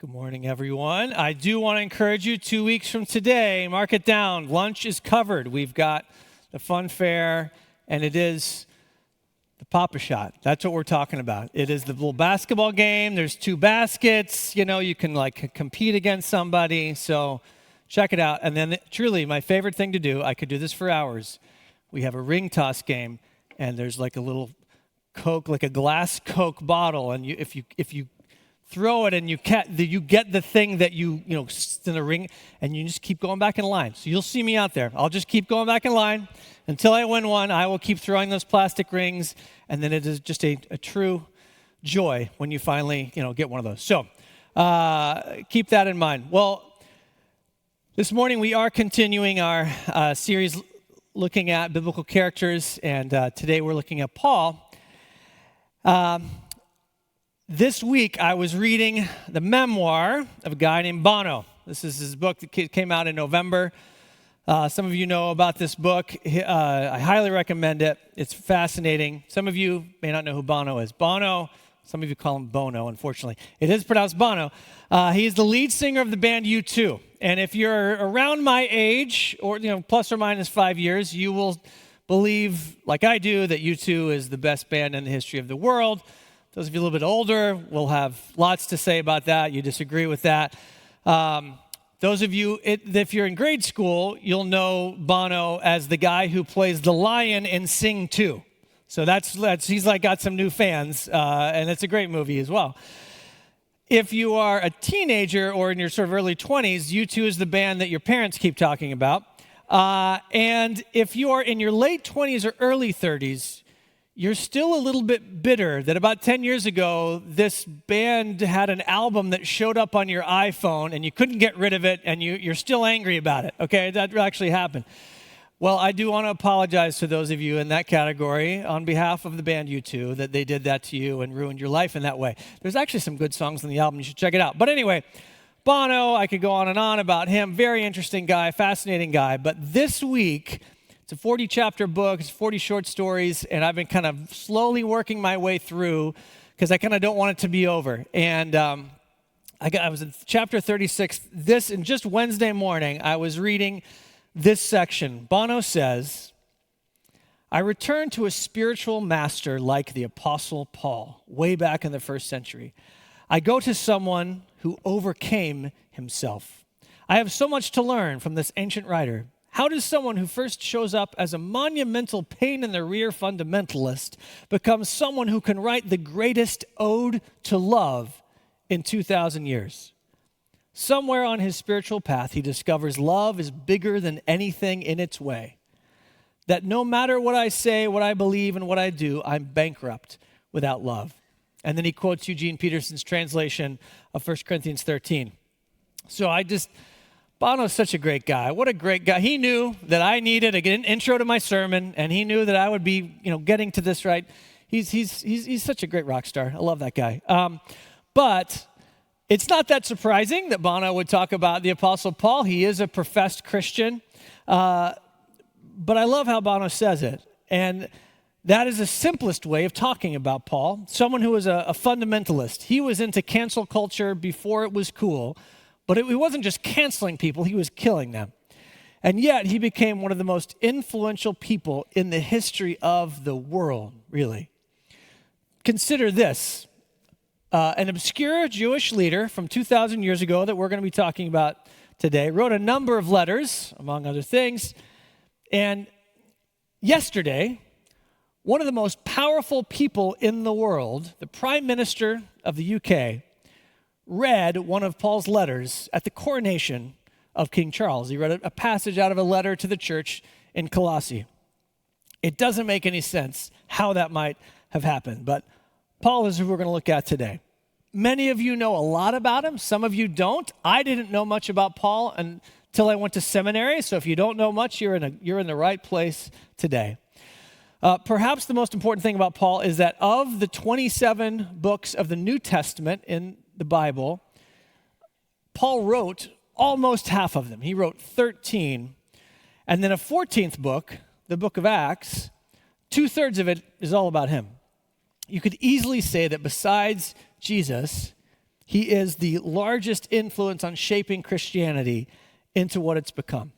Good morning, everyone. I do want to encourage you 2 weeks from today, mark it down. Lunch is covered. We've got the fun fair, and it is the Papa Shot. That's what we're talking about. It is the little basketball game. There's 2 baskets. You can compete against somebody. So check it out. And then truly, my favorite thing to do, I could do this for hours. We have a ring toss game, and there's like a little Coke, like a glass Coke bottle, and if you throw it and you get the thing that you in the ring, and you just keep going back in line. So you'll see me out there. I'll just keep going back in line until I win one. I will keep throwing those plastic rings, and then it is just a true joy when you finally get one of those. So keep that in mind. Well, this morning we are continuing our series looking at biblical characters, and today we're looking at Paul. This week, I was reading the memoir of a guy named Bono. This is his book that came out in November. Some of you know about this book. I highly recommend it. It's fascinating. Some of you may not know who Bono is. Bono, some of you call him Bono, unfortunately. It is pronounced Bono. He is the lead singer of the band U2. And if you're around my age, or plus or minus 5 years, you will believe, like I do, that U2 is the best band in the history of the world. Those of you a little bit older will have lots to say about that. You disagree with that. Those of you, if you're in grade school, you'll know Bono as the guy who plays the lion in Sing 2. So he's got some new fans, and it's a great movie as well. If you are a teenager or in your sort of early 20s, U2 is the band that your parents keep talking about. And if you are in your late 20s or early 30s, you're still a little bit bitter that about 10 years ago, this band had an album that showed up on your iPhone and you couldn't get rid of it, and you're still angry about it, okay? That actually happened. Well, I do want to apologize to those of you in that category on behalf of the band U2 that they did that to you and ruined your life in that way. There's actually some good songs on the album. You should check it out. But anyway, Bono, I could go on and on about him. Very interesting guy, fascinating guy. But this week, it's a 40-chapter book. It's 40 short stories, and I've been kind of slowly working my way through because I kind of don't want it to be over. And I was in chapter 36. And just Wednesday morning, I was reading this section. Bono says, "I returned to a spiritual master like the Apostle Paul, way back in the first century. I go to someone who overcame himself. I have so much to learn from this ancient writer. How does someone who first shows up as a monumental pain-in-the-rear fundamentalist become someone who can write the greatest ode to love in 2,000 years? Somewhere on his spiritual path, he discovers love is bigger than anything in its way. That no matter what I say, what I believe, and what I do, I'm bankrupt without love." And then he quotes Eugene Peterson's translation of 1 Corinthians 13. So Bono's such a great guy. What a great guy. He knew that I needed an intro to my sermon, and he knew that I would be, getting to this right. He's such a great rock star. I love that guy. But it's not that surprising that Bono would talk about the Apostle Paul. He is a professed Christian. But I love how Bono says it. And that is the simplest way of talking about Paul, someone who was a fundamentalist. He was into cancel culture before it was cool. But he wasn't just canceling people, he was killing them. And yet, he became one of the most influential people in the history of the world, really. Consider this. An obscure Jewish leader from 2,000 years ago that we're going to be talking about today wrote a number of letters, among other things. And yesterday, one of the most powerful people in the world, the Prime Minister of the UK, read one of Paul's letters at the coronation of King Charles. He read a passage out of a letter to the church in Colossae. It doesn't make any sense how that might have happened, but Paul is who we're going to look at today. Many of you know a lot about him. Some of you don't. I didn't know much about Paul until I went to seminary, so if you don't know much, you're in the right place today. Perhaps the most important thing about Paul is that of the 27 books of the New Testament in the Bible, Paul wrote almost half of them. He wrote 13. And then a 14th book, the book of Acts, 2/3 of it is all about him. You could easily say that besides Jesus, He is the largest influence on shaping Christianity into what it's become.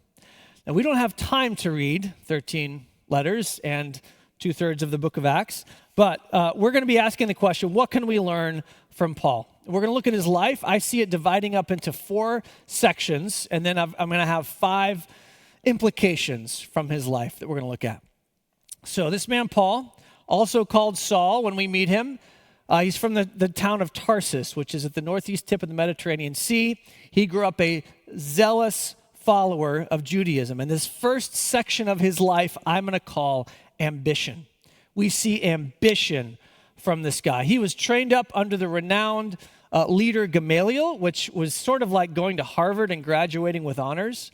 Now, we don't have time to read 13 letters and 2/3 of the book of Acts, but we're going to be asking the question, what can we learn from Paul? We're going to look at his life. I see it dividing up into 4 sections, and then I'm going to have 5 implications from his life that we're going to look at. So this man, Paul, also called Saul when we meet him, he's from the town of Tarsus, which is at the northeast tip of the Mediterranean Sea. He grew up a zealous follower of Judaism. And this first section of his life, I'm going to call ambition. We see ambition from this guy. He was trained up under the renowned leader Gamaliel, which was sort of like going to Harvard and graduating with honors.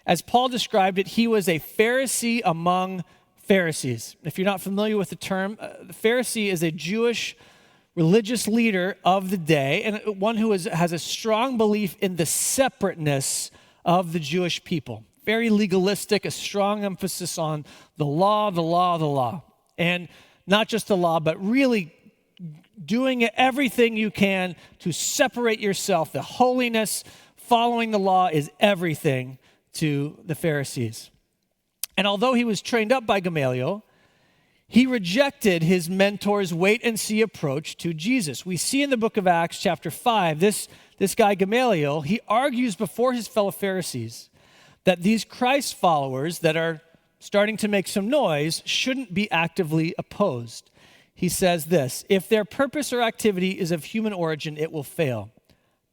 As Paul described it, he was a Pharisee among Pharisees. If you're not familiar with the term, the Pharisee is a Jewish religious leader of the day, and one who has a strong belief in the separateness of the Jewish people. Very legalistic, a strong emphasis on the law, the law, the law. And not just the law, but really doing everything you can to separate yourself. The holiness, following the law is everything to the Pharisees. And although he was trained up by Gamaliel, he rejected his mentor's wait-and-see approach to Jesus. We see in the book of Acts, chapter 5, this guy Gamaliel, he argues before his fellow Pharisees that these Christ followers that are starting to make some noise shouldn't be actively opposed. He says this, if their purpose or activity is of human origin, it will fail.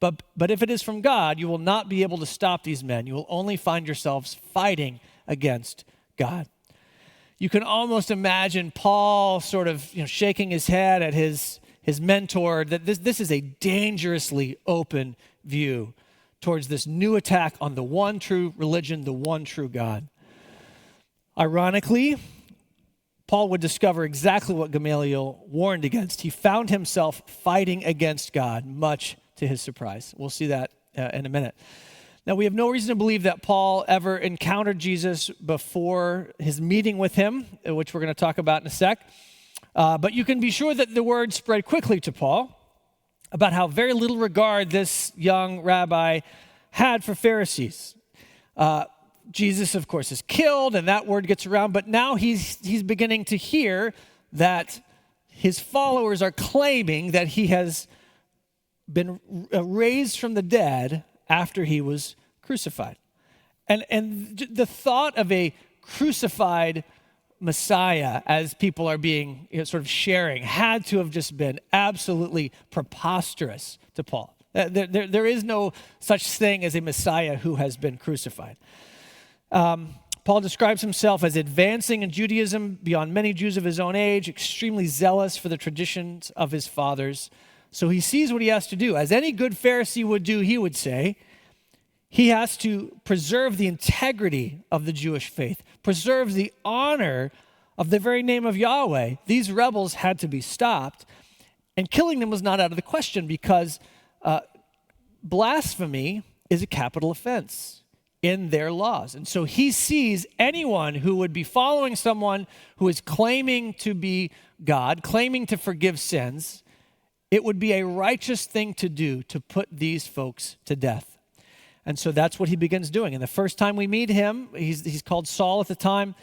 But if it is from God, you will not be able to stop these men. You will only find yourselves fighting against God. You can almost imagine Paul sort of shaking his head at his mentor, that this is a dangerously open view towards this new attack on the one true religion, the one true God. Ironically, Paul would discover exactly what Gamaliel warned against. He found himself fighting against God, much to his surprise. We'll see that in a minute. Now, we have no reason to believe that Paul ever encountered Jesus before his meeting with him, which we're going to talk about in a sec. But you can be sure that the word spread quickly to Paul about how very little regard this young rabbi had for Pharisees. Jesus, of course, is killed, and that word gets around, but now he's beginning to hear that his followers are claiming that he has been raised from the dead after he was crucified. And the thought of a crucified Messiah, as people are being sort of sharing, had to have just been absolutely preposterous to Paul. There is no such thing as a Messiah who has been crucified. Paul describes himself as advancing in Judaism beyond many Jews of his own age, extremely zealous for the traditions of his fathers. So he sees what he has to do. As any good Pharisee would do, he would say, he has to preserve the integrity of the Jewish faith, preserve the honor of the very name of Yahweh. These rebels had to be stopped, and killing them was not out of the question because blasphemy is a capital offense in their laws. And so he sees anyone who would be following someone who is claiming to be God, claiming to forgive sins, it would be a righteous thing to do to put these folks to death. And so that's what he begins doing. And the first time we meet him, he's called Saul at the time.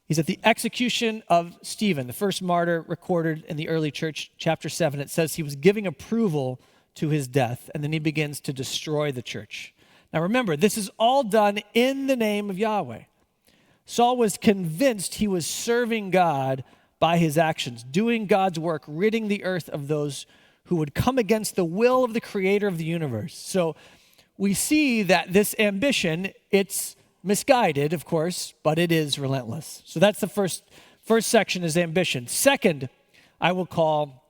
He's at the execution of Stephen, the first martyr recorded in the early church, chapter 7. It says he was giving approval to his death, and then he begins to destroy the church. Now remember, this is all done in the name of Yahweh. Saul was convinced he was serving God by his actions, doing God's work, ridding the earth of those who would come against the will of the creator of the universe. So we see that this ambition, it's misguided, of course, but it is relentless. So that's the first section is ambition. Second, I will call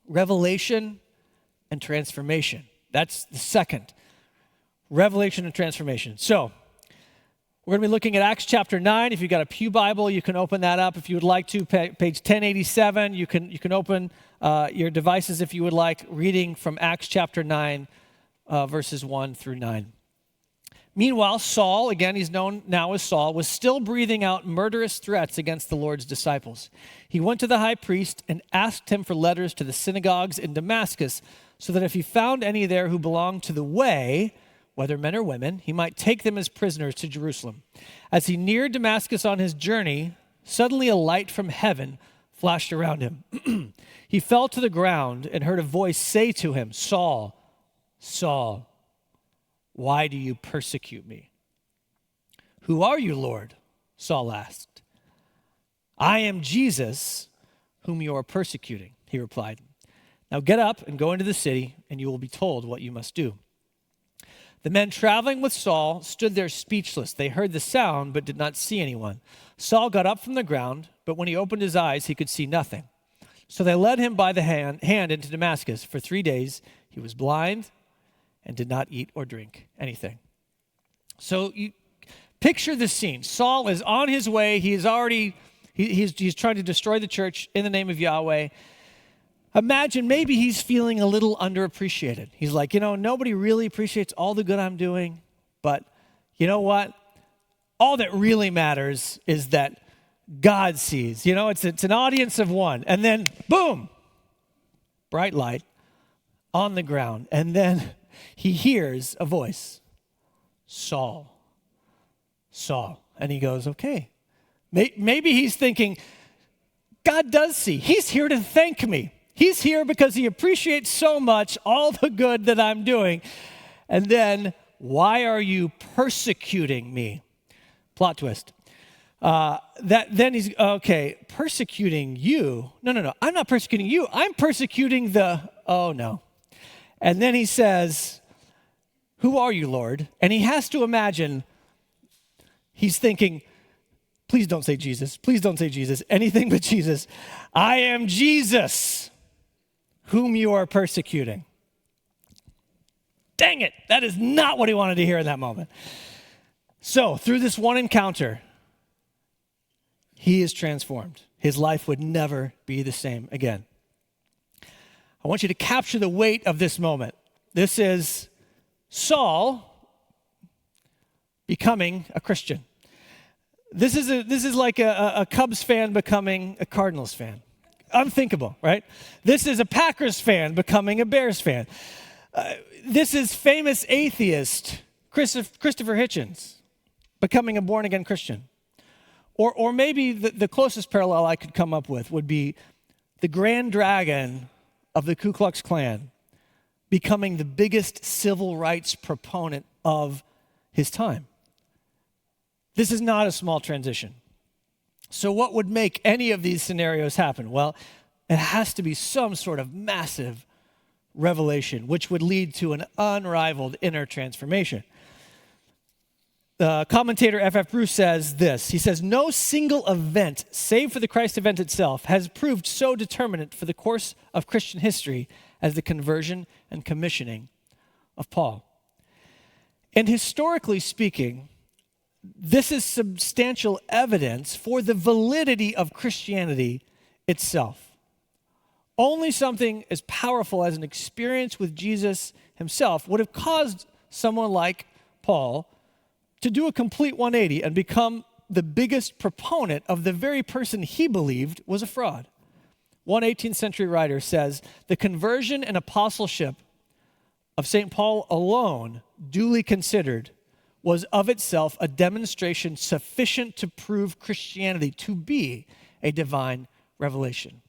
revelation and transformation. That's the second. Revelation and transformation. So we're going to be looking at Acts chapter 9. If you've got a pew Bible, you can open that up if you would like to. Page 1087. You can open your devices if you would like, reading from Acts chapter 9, verses 1 through 9. Meanwhile, Saul, again, he's known now as Saul, was still breathing out murderous threats against the Lord's disciples. He went to the high priest and asked him for letters to the synagogues in Damascus, so that if he found any there who belonged to the way, whether men or women, he might take them as prisoners to Jerusalem. As he neared Damascus on his journey, suddenly a light from heaven flashed around him. He fell to the ground and heard a voice say to him, "Saul, Saul, why do you persecute me?" "Who are you, Lord?" Saul asked. "I am Jesus, whom you are persecuting," he replied. "Now get up and go into the city, and you will be told what you must do." The men traveling with Saul stood there speechless. They heard the sound, but did not see anyone. Saul got up from the ground, but when he opened his eyes, he could see nothing. So they led him by the hand into Damascus. For 3 days he was blind and did not eat or drink anything. So you picture the scene. Saul is on his way. He's trying to destroy the church in the name of Yahweh. Imagine maybe he's feeling a little underappreciated. He's like, nobody really appreciates all the good I'm doing, but you know what? All that really matters is that God sees. It's an audience of one. And then, boom, bright light on the ground. And then he hears a voice, "Saul, Saul." And he goes, okay. Maybe he's thinking, God does see. He's here to thank me. He's here because he appreciates so much all the good that I'm doing. And then, why are you persecuting me? Plot twist. Then he's, okay, persecuting you? No, I'm not persecuting you. I'm persecuting oh no. And then he says, "Who are you, Lord?" And he has to imagine, he's thinking, please don't say Jesus. Please don't say Jesus. Anything but Jesus. "I am Jesus, whom you are persecuting." Dang it. That is not what he wanted to hear in that moment. So through this one encounter, he is transformed. His life would never be the same again. I want you to capture the weight of this moment. This is Saul becoming a Christian. This is like a Cubs fan becoming a Cardinals fan. Unthinkable, right? This is a Packers fan becoming a Bears fan. This is famous atheist Christopher Hitchens becoming a born-again Christian. Or maybe the closest parallel I could come up with would be the Grand Dragon of the Ku Klux Klan becoming the biggest civil rights proponent of his time. This is not a small transition. So what would make any of these scenarios happen? Well, it has to be some sort of massive revelation, which would lead to an unrivaled inner transformation. Commentator F.F. Bruce says this. He says, "No single event, save for the Christ event itself, has proved so determinant for the course of Christian history as the conversion and commissioning of Paul." And historically speaking, this is substantial evidence for the validity of Christianity itself. Only something as powerful as an experience with Jesus himself would have caused someone like Paul to do a complete 180 and become the biggest proponent of the very person he believed was a fraud. One 18th century writer says, "The conversion and apostleship of St. Paul alone, duly considered, was of itself a demonstration sufficient to prove Christianity to be a divine revelation."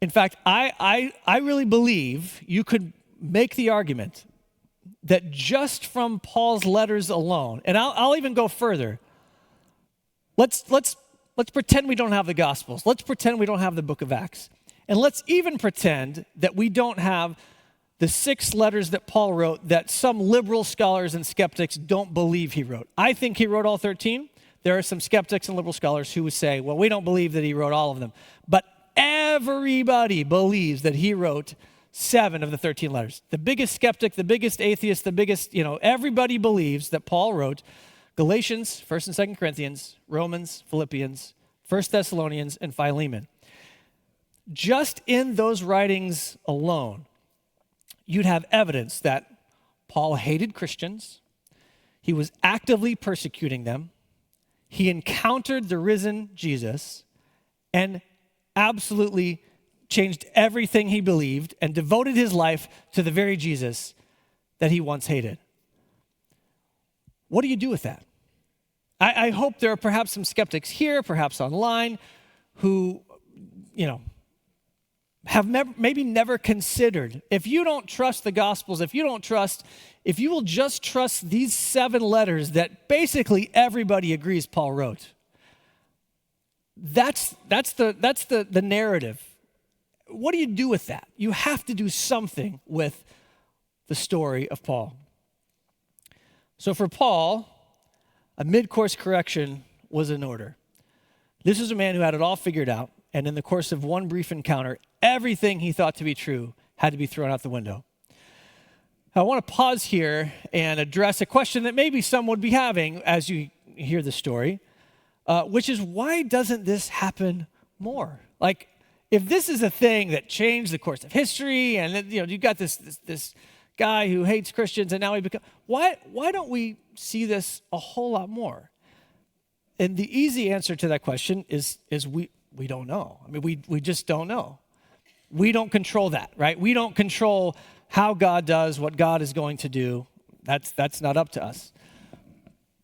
In fact, I really believe you could make the argument that just from Paul's letters alone, and I'll even go further. Let's pretend we don't have the Gospels. Let's pretend we don't have the book of Acts. And let's even pretend that we don't have the 6 letters that Paul wrote that some liberal scholars and skeptics don't believe he wrote. I think he wrote all 13. There are some skeptics and liberal scholars who would say, well, we don't believe that he wrote all of them. But everybody believes that he wrote 7 of the 13 letters. The biggest skeptic, the biggest atheist, the biggest, everybody believes that Paul wrote Galatians, 1st and 2nd Corinthians, Romans, Philippians, 1 Thessalonians, and Philemon. Just in those writings alone, you'd have evidence that Paul hated Christians, He was actively persecuting them. He encountered the risen Jesus and absolutely changed everything he believed and devoted his life to the very Jesus that he once hated. What do you do with that? I hope there are perhaps some skeptics here, perhaps online, who, have maybe never considered, if you don't trust the Gospels, if you will just trust these 7 letters that basically everybody agrees Paul wrote. That's the narrative. What do you do with that? You have to do something with the story of Paul. So for Paul, a mid-course correction was in order. This was a man who had it all figured out, and in the course of one brief encounter, everything he thought to be true had to be thrown out the window. I want to pause here and address a question that maybe some would be having as you hear the story, which is, why doesn't this happen more? Like, if this is a thing that changed the course of history, and you've got this guy who hates Christians, and now why don't we see this a whole lot more? And the easy answer to that question is we don't know. I mean, we just don't know. We don't control that, right? We don't control how God does what God is going to do. That's not up to us.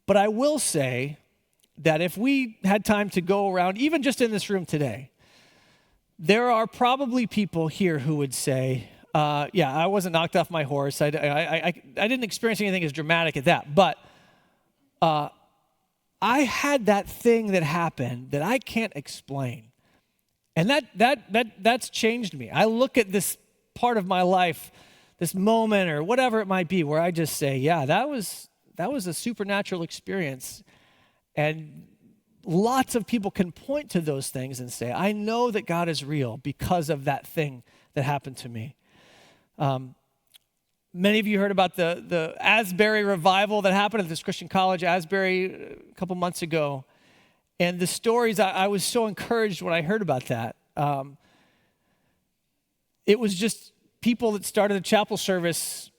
But I will say that if we had time to go around, even just in this room today, there are probably people here who would say, I wasn't knocked off my horse. I didn't experience anything as dramatic as that. But I had that thing that happened that I can't explain. And that's changed me. I look at this part of my life, this moment or whatever it might be, where I just say, that was a supernatural experience. And lots of people can point to those things and say, I know that God is real because of that thing that happened to me. Many of you heard about the Asbury revival that happened at this Christian college, Asbury, a couple months ago. And the stories, I was so encouraged when I heard about that. It was just people that started a chapel service,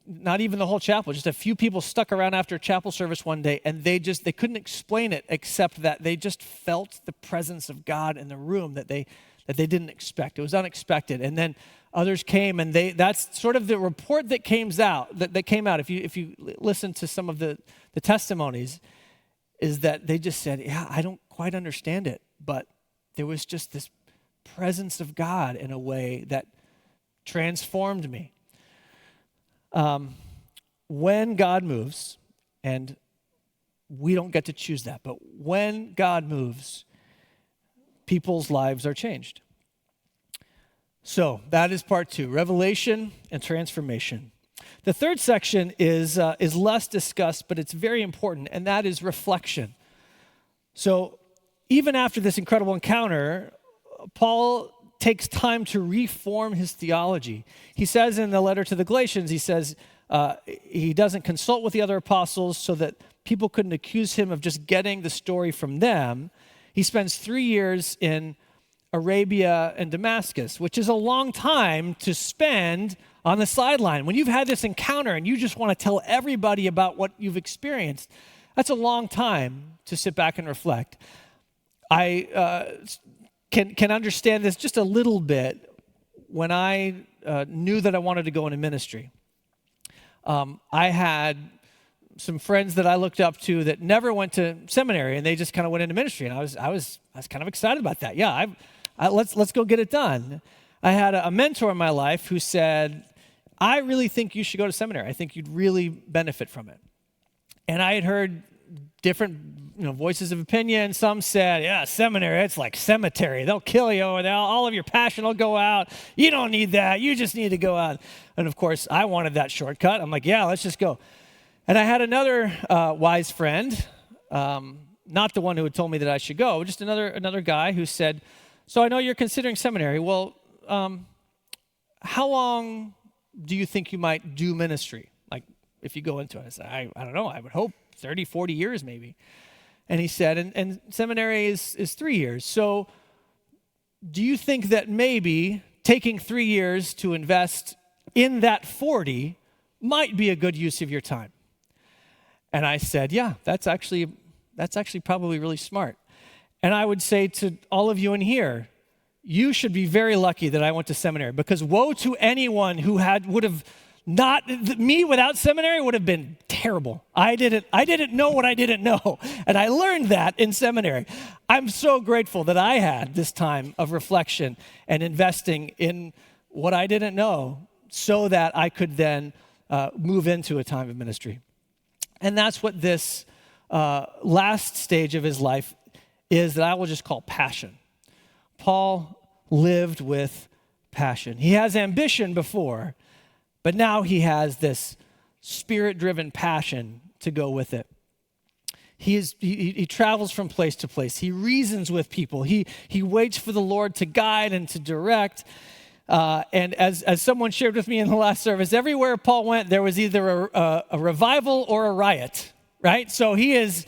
not even the whole chapel, just a few people stuck around after a chapel service one day, and they couldn't explain it except that they just felt the presence of God in the room that they didn't expect. It was unexpected. And then others came, and that's sort of the report that came out. If you listen to some of the testimonies, is that they just said, I don't quite understand it, but there was just this presence of God in a way that transformed me. When God moves, and we don't get to choose that, but when God moves, people's lives are changed. So that is part 2, revelation and transformation. The third section is less discussed, but it's very important, and that is reflection. So even after this incredible encounter, Paul takes time to reform his theology. He says in the letter to the Galatians, he says he doesn't consult with the other apostles so that people couldn't accuse him of just getting the story from them. He spends 3 years in Arabia and Damascus, which is a long time to spend on the sideline. When you've had this encounter and you just want to tell everybody about what you've experienced, that's a long time to sit back and reflect. I can understand this just a little bit when I knew that I wanted to go into ministry. I had some friends that I looked up to that never went to seminary, and they just kind of went into ministry, and I was kind of excited about that. Yeah, let's go get it done. I had a mentor in my life who said, I really think you should go to seminary. I think you'd really benefit from it. And I had heard different voices of opinion. Some said, seminary, it's like cemetery. They'll kill you, and all of your passion will go out. You don't need that. You just need to go out. And of course, I wanted that shortcut. I'm like, let's just go. And I had another wise friend, not the one who had told me that I should go, just another guy who said, so I know you're considering seminary. Well, how long do you think you might do ministry? Like, if you go into it? I said, I don't know. I would hope 30, 40 years maybe. And he said, and seminary is 3 years. So do you think that maybe taking 3 years to invest in that 40 might be a good use of your time? And I said, yeah, that's actually probably really smart. And I would say to all of you in here, you should be very lucky that I went to seminary, because woe to anyone who would have not, me without seminary would have been terrible. I didn't know what I didn't know, and I learned that in seminary. I'm so grateful that I had this time of reflection and investing in what I didn't know so that I could then move into a time of ministry. And that's what this last stage of his life is, that I will just call passion. Paul lived with passion. He has ambition before, but now he has this spirit-driven passion to go with it. He travels from place to place. He reasons with people. He waits for the Lord to guide and to direct. And as someone shared with me in the last service, everywhere Paul went, there was either a revival or a riot, right? So he is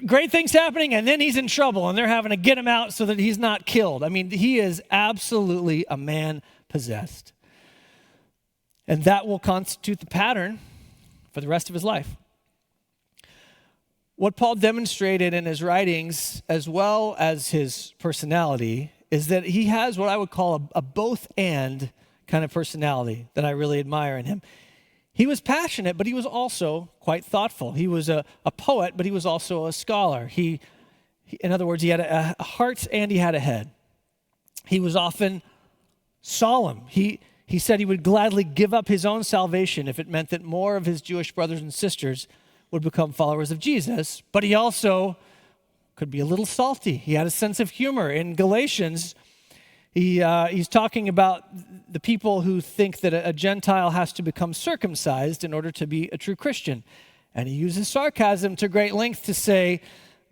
great things happening, and then he's in trouble, and they're having to get him out so that he's not killed. I mean, he is absolutely a man possessed. And that will constitute the pattern for the rest of his life. What Paul demonstrated in his writings, as well as his personality, is that he has what I would call a both-and kind of personality that I really admire in him. He was passionate, but he was also quite thoughtful. He was a poet, but he was also a scholar. In other words, he had a heart and he had a head. He was often solemn. He said he would gladly give up his own salvation if it meant that more of his Jewish brothers and sisters would become followers of Jesus. But he also could be a little salty. He had a sense of humor. In Galatians, he's talking about the people who think that a Gentile has to become circumcised in order to be a true Christian. And he uses sarcasm to great length to say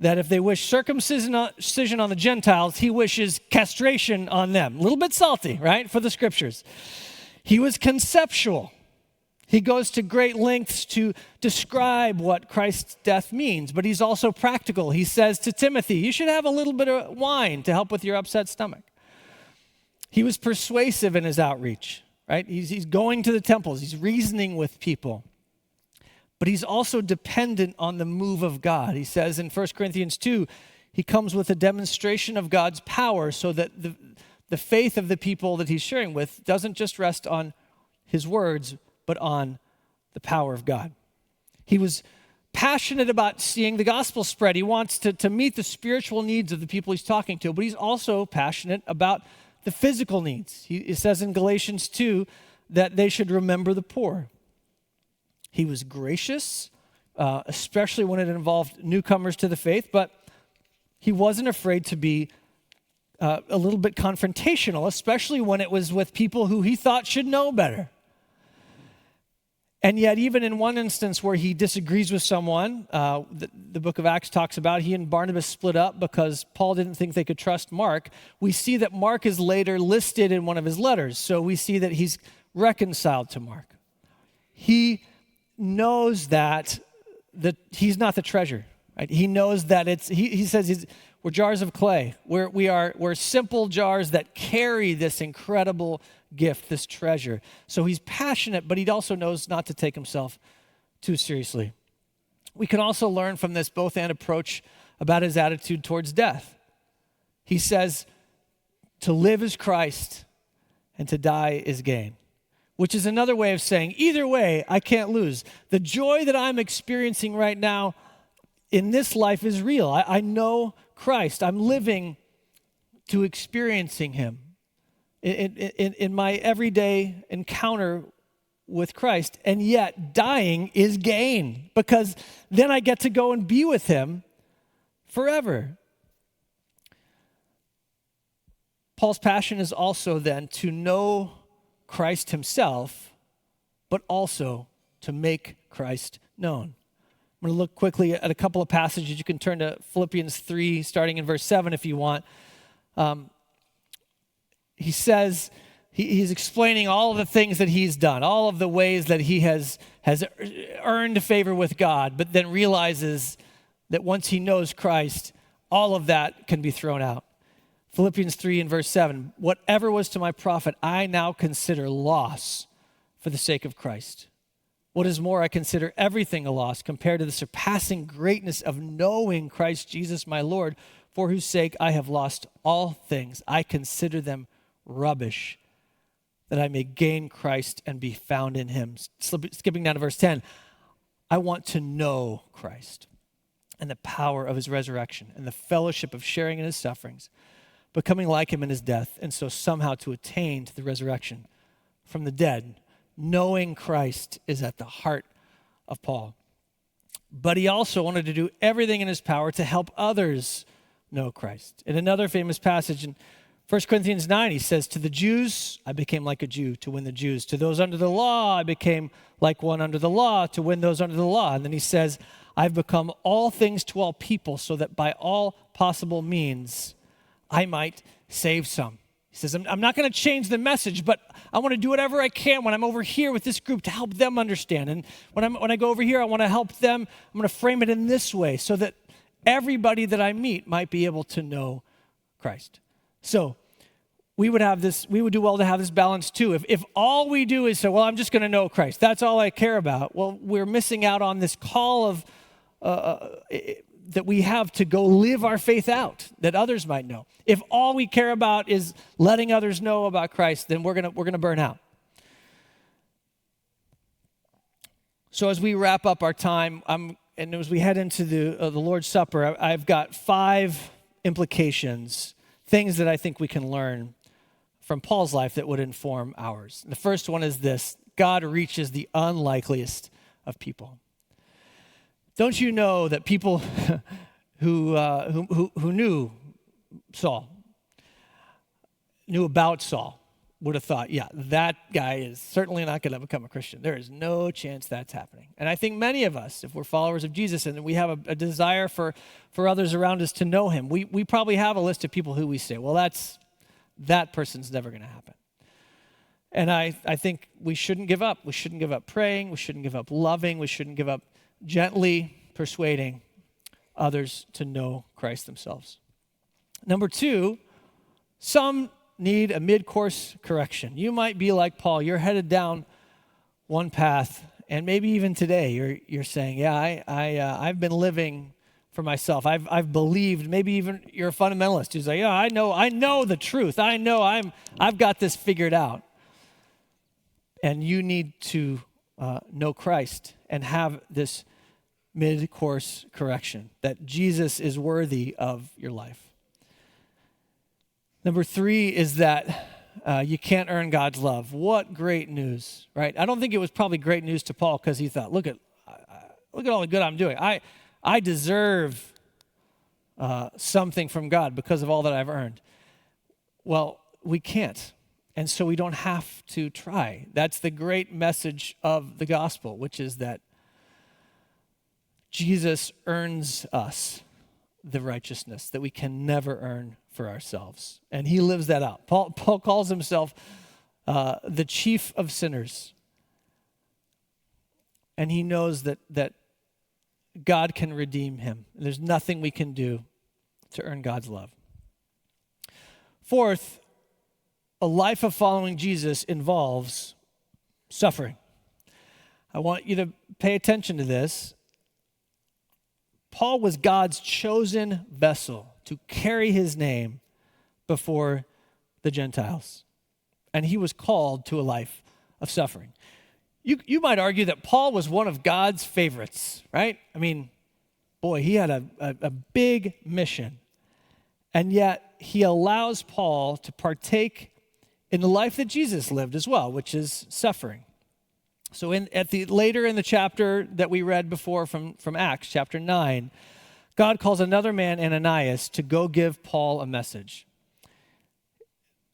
that if they wish circumcision on the Gentiles, he wishes castration on them. A little bit salty, right, for the scriptures. He was conceptual. He goes to great lengths to describe what Christ's death means, but he's also practical. He says to Timothy, you should have a little bit of wine to help with your upset stomach. He was persuasive in his outreach, right? He's going to the temples. He's reasoning with people. But he's also dependent on the move of God. He says in 1 Corinthians 2, he comes with a demonstration of God's power so that the faith of the people that he's sharing with doesn't just rest on his words, but on the power of God. He was passionate about seeing the gospel spread. He wants to meet the spiritual needs of the people he's talking to, but he's also passionate about the physical needs. It says in Galatians 2 that they should remember the poor. He was gracious, especially when it involved newcomers to the faith, but he wasn't afraid to be a little bit confrontational, especially when it was with people who he thought should know better. And yet, even in one instance where he disagrees with someone, the book of Acts talks about he and Barnabas split up because Paul didn't think they could trust Mark. We see that Mark is later listed in one of his letters, so we see that he's reconciled to Mark. He knows that he's not the treasure. Right? He knows that he says we're jars of clay. We're simple jars that carry this incredible gift, this treasure. So he's passionate, but he also knows not to take himself too seriously. We can also learn from this both-and approach about his attitude towards death. He says, to live is Christ and to die is gain, which is another way of saying, either way, I can't lose. The joy that I'm experiencing right now in this life is real. I know Christ. I'm living to experiencing him. In my everyday encounter with Christ, and yet dying is gain, because then I get to go and be with him forever. Paul's passion is also then to know Christ himself, but also to make Christ known. I'm going to look quickly at a couple of passages. You can turn to Philippians 3, starting in verse 7 if you want. He says, he's explaining all of the things that he's done, all of the ways that he has earned favor with God, but then realizes that once he knows Christ, all of that can be thrown out. Philippians 3 and verse 7, whatever was to my profit, I now consider loss for the sake of Christ. What is more, I consider everything a loss compared to the surpassing greatness of knowing Christ Jesus my Lord, for whose sake I have lost all things. I consider them rubbish, that I may gain Christ and be found in him. Skipping down to verse 10, I want to know Christ and the power of his resurrection and the fellowship of sharing in his sufferings, becoming like him in his death, and so somehow to attain to the resurrection from the dead. Knowing Christ is at the heart of Paul. But he also wanted to do everything in his power to help others know Christ. In another famous passage in 1 Corinthians 9, he says, to the Jews, I became like a Jew to win the Jews. To those under the law, I became like one under the law to win those under the law. And then he says, I've become all things to all people so that by all possible means I might save some. He says, I'm not going to change the message, but I want to do whatever I can when I'm over here with this group to help them understand. And when I go over here, I want to help them. I'm going to frame it in this way so that everybody that I meet might be able to know Christ. So we would do well to have this balance too. If all we do is say, well, I'm just going to know Christ, that's all I care about, well, we're missing out on this call of that we have to go live our faith out, that others might know. If all we care about is letting others know about Christ, then we're gonna burn out. So as we wrap up our time, and as we head into the Lord's Supper, I've got 5 implications, things that I think we can learn from Paul's life that would inform ours. And the first one is this: God reaches the unlikeliest of people. Don't you know that people who knew Saul, knew about Saul, would have thought, yeah, that guy is certainly not going to become a Christian. There is no chance that's happening. And I think many of us, if we're followers of Jesus and we have a desire for others around us to know him, we probably have a list of people who we say, well, that person's never going to happen. And I think we shouldn't give up. We shouldn't give up praying. We shouldn't give up loving. We shouldn't give up gently persuading others to know Christ themselves. Number 2, some need a mid-course correction. You might be like Paul. You're headed down one path, and maybe even today you're saying, yeah, I've been living for myself. I've believed. Maybe even you're a fundamentalist who's like, yeah, I know the truth. I've got this figured out. And you need to know Christ and have this mid-course correction, that Jesus is worthy of your life. Number 3 is that you can't earn God's love. What great news, right? I don't think it was probably great news to Paul because he thought, look at all the good I'm doing. I deserve something from God because of all that I've earned. Well, we can't. And so we don't have to try. That's the great message of the gospel, which is that Jesus earns us the righteousness that we can never earn for ourselves. And he lives that out. Paul calls himself the chief of sinners. And he knows that God can redeem him. There's nothing we can do to earn God's love. 4th, a life of following Jesus involves suffering. I want you to pay attention to this. Paul was God's chosen vessel to carry his name before the Gentiles. And he was called to a life of suffering. You might argue that Paul was one of God's favorites, right? I mean, boy, he had a big mission. And yet he allows Paul to partake in the life that Jesus lived as well, which is suffering. So later in the chapter that we read before from Acts, chapter 9, God calls another man, Ananias, to go give Paul a message.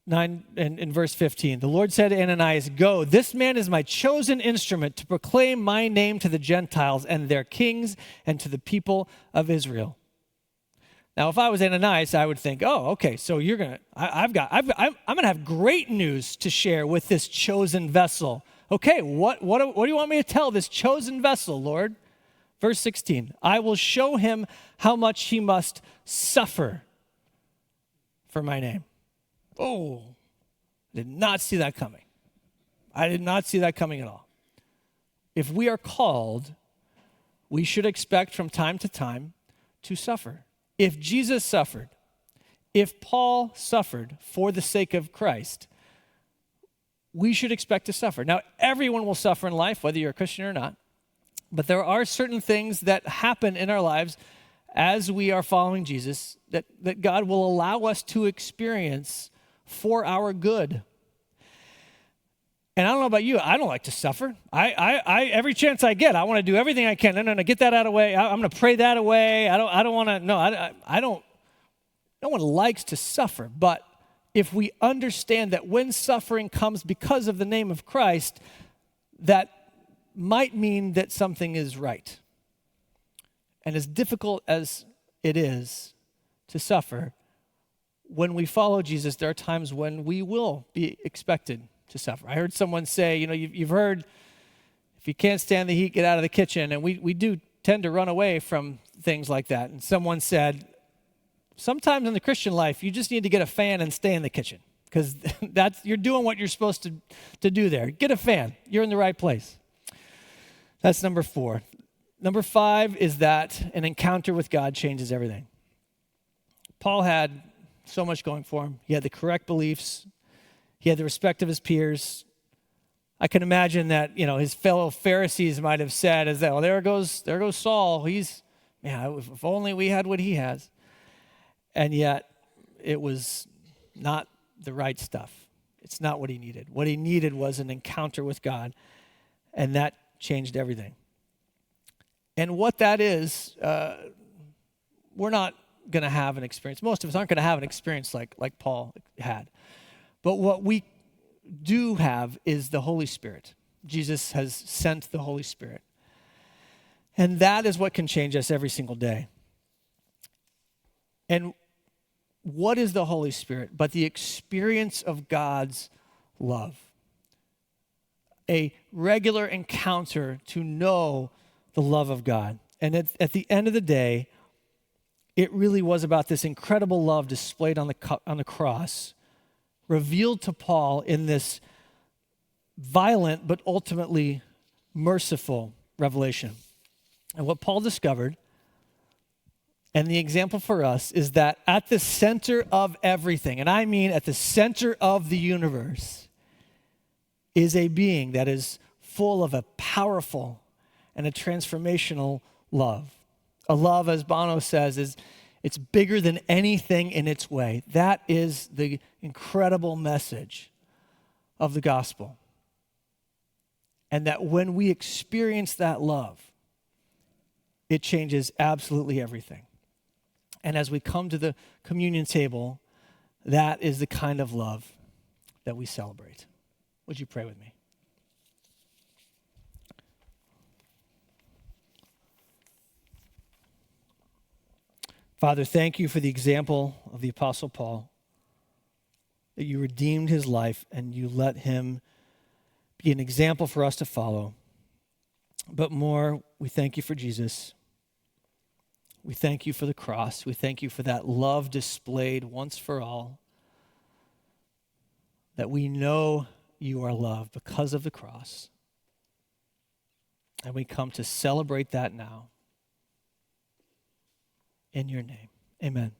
9 in verse 15, the Lord said to Ananias, "Go, this man is my chosen instrument to proclaim my name to the Gentiles and their kings and to the people of Israel." Now, if I was Ananias, I would think, oh, okay, so I'm gonna have great news to share with this chosen vessel. Okay, what do you want me to tell this chosen vessel, Lord? Verse 16, I will show him how much he must suffer for my name. Oh, did not see that coming. I did not see that coming at all. if we are called, we should expect from time to time to suffer. If Jesus suffered, if Paul suffered for the sake of Christ, we should expect to suffer. Now, everyone will suffer in life, whether you're a Christian or not, but there are certain things that happen in our lives as we are following Jesus that God will allow us to experience for our good. And I don't know about you, I don't like to suffer. I every chance I get, I want to do everything I can. No, get that out of the way. I'm going to pray that away. I don't want to, no one likes to suffer. But if we understand that when suffering comes because of the name of Christ, that might mean that something is right. And as difficult as it is to suffer, when we follow Jesus, there are times when we will be expected to suffer. I heard someone say, you've heard, if you can't stand the heat, get out of the kitchen. And we do tend to run away from things like that. And someone said, sometimes in the Christian life, you just need to get a fan and stay in the kitchen, because you're doing what you're supposed to do there. Get a fan. You're in the right place. That's number 4. Number 5 is that an encounter with God changes everything. Paul had so much going for him. He had the correct beliefs. He had the respect of his peers. I can imagine that, his fellow Pharisees might have said, there goes Saul. If only we had what he has. And yet, it was not the right stuff. It's not what he needed. What he needed was an encounter with God, and that changed everything. And what that is, we're not going to have an experience. Most of us aren't going to have an experience like Paul had. But what we do have is the Holy Spirit. Jesus has sent the Holy Spirit. And that is what can change us every single day. And what is the Holy Spirit but the experience of God's love? A regular encounter to know the love of God. And at the end of the day, it really was about this incredible love displayed on the cross, revealed to Paul in this violent but ultimately merciful revelation. And what Paul discovered, and the example for us, is that at the center of everything, and I mean at the center of the universe, is a being that is full of a powerful and a transformational love. A love, as Bono says, it's bigger than anything in its way. That is the incredible message of the gospel. And that when we experience that love, it changes absolutely everything. And as we come to the communion table, that is the kind of love that we celebrate. Would you pray with me? Father, thank you for the example of the Apostle Paul, that you redeemed his life and you let him be an example for us to follow. But more, we thank you for Jesus. We thank you for the cross. We thank you for that love displayed once for all, that we know you are loved because of the cross. And we come to celebrate that now. In your name, amen.